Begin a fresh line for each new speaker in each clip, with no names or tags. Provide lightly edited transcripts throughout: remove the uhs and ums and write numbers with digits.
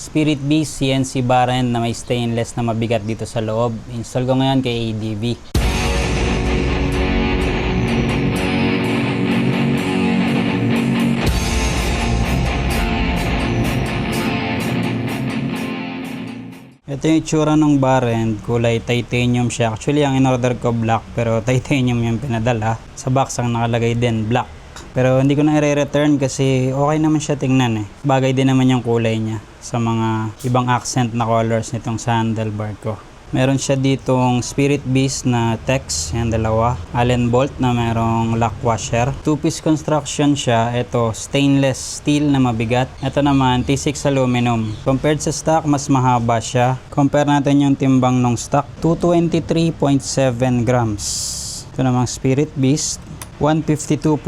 Spirit Beast CNC bar end na may stainless na mabigat dito sa loob. Install ko ngayon kay ADV. Ito yung itsura ng bar end, kulay titanium siya. Actually, ang in-order ko black, pero titanium yung pinadala. Sa box ang nakalagay din, black. Pero hindi ko na i-return kasi okay naman siya tingnan eh. Bagay din naman yung kulay niya sa mga ibang accent na colors nitong sa handlebar ko. Meron siya ditong Spirit Beast na text, yung dalawa. Allen bolt na merong lock washer. Two-piece construction siya. Ito, stainless steel na mabigat. Ito naman, T6 aluminum. Compared sa stock, mas mahaba siya. Compare natin yung timbang ng stock. 223.7 grams. Ito namang Spirit Beast. 152.7.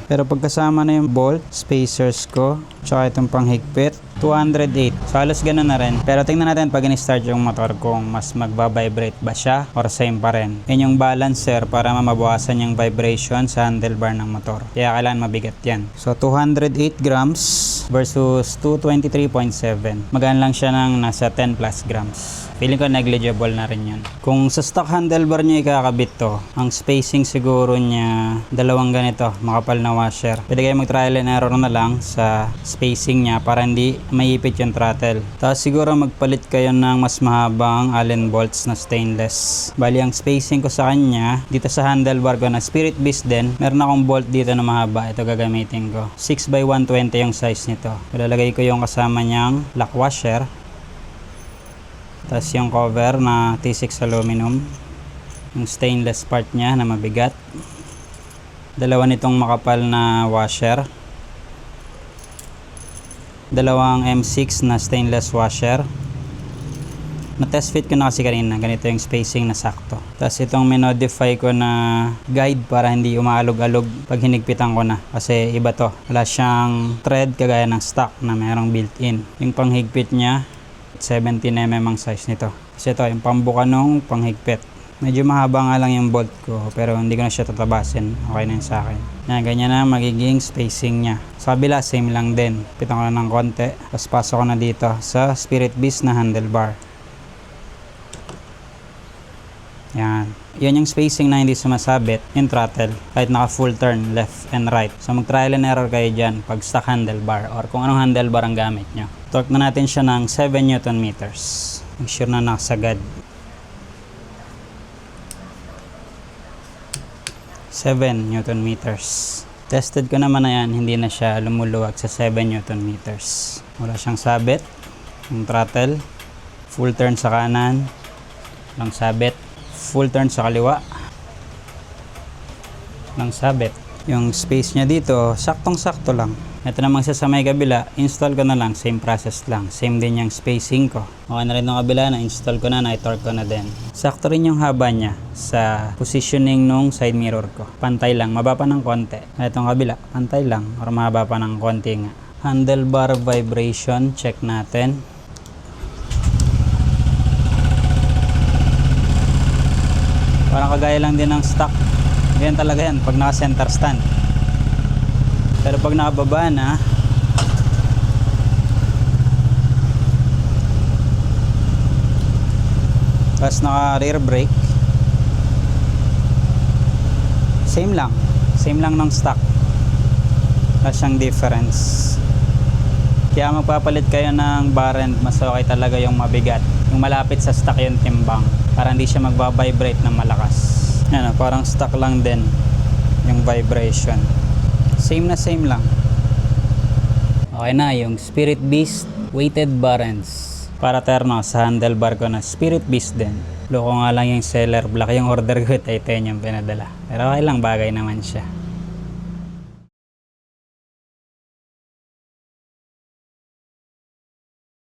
Pero pagkasama na yung bolt, spacers ko, tsaka itong panghigpit, 208. So halos ganun na rin. Pero tingnan natin pag in-start yung motor kung mas magbabibrate ba siya or same pa rin. Yan yung balancer para mabawasan yung vibration sa handlebar ng motor. Kaya kailangan mabigat yan. So 208 grams versus 223.7. Magaan lang siya ng nasa 10 plus grams. Feeling ko negligible na rin yun. Kung sa stock handlebar niya ikakabit to, ang spacing siguro niya dalawang ganito, makapal na washer. Pwede kayo mag-trial and error na lang sa spacing niya para hindi maipit yung throttle. Tapos siguro magpalit kayo ng mas mahabang Allen bolts na stainless. Bali ang spacing ko sa kanya, dito sa handlebar ko na Spirit Beast din, meron akong bolt dito na mahaba. Ito gagamitin ko. 6x120 yung size nito. Ilalagay ko yung kasama niyang lock washer. Tapos yung cover na T6 aluminum. Yung stainless part niya na mabigat. Dalawa nitong makapal na washer. Dalawang M6 na stainless washer. Na-test fit ko na kasi kanina. Ganito yung spacing na sakto. Tapos itong minodify ko na guide para hindi umaalog-alog pag hinigpitan ko na. Kasi iba to. Wala siyang thread kagaya ng stock na mayroong built-in. Yung panghigpit niya, 17mm ang size nito. Kasi ito, yung pambuka nung panghigpit. Medyo mahaba nga lang yung bolt ko, pero hindi ko na siya tatabasin. Okay na yun sa akin. Yan, ganyan na magiging spacing niya. Sa kabila, same lang din. Pitan ko na ng konti. Tapos pasok ko na dito sa Spirit Beast na handlebar. Yan. Yan yung spacing na hindi sumasabit, yung throttle. Kahit naka full turn, left and right. So mag-trial and error kayo dyan pag stock handlebar or kung anong handlebar ang gamit nyo. Torque na natin siya ng 7 Newton meters. Make sure na nakasagad. 7 Newton meters. Tested ko naman na yan, hindi na siya lumuluwag sa 7 Newton meters. Wala siyang sabit. Yung throttle. Full turn sa kanan. Walang sabit. Full turn sa kaliwa. Walang sabit. Yung space niya dito, saktong-sakto lang. Ito namang sa may kabila, install ko na lang, same process lang. Same din yung spacing ko. Okay na rin yung kabila, na-install ko na, na-torque ko na din. Sakto rin yung haba niya sa positioning nung side mirror ko. Pantay lang, mababa ng konti. Itong kabila, pantay lang, or mahaba pa ng konti nga. Handlebar vibration, check natin. Parang kagaya lang din ng stock. Ganyan talaga yan pag naka-center stand. Pero pag nakababa na, tapos naka rear brake, same lang ng stock. Wala siyang difference. Kaya magpapalit kayo ng bar end, mas okay talaga yung mabigat, yung malapit sa stock yung timbang, para hindi siya magbabibrate ng malakas. Yan, parang stock lang din yung vibration. Same lang. Okay na, yung Spirit Beast weighted bar ends. Para terno sa handlebar ko na Spirit Beast din. Loko nga lang yung seller black, yung order ko titanium pinadala. Pero okay lang, bagay naman siya.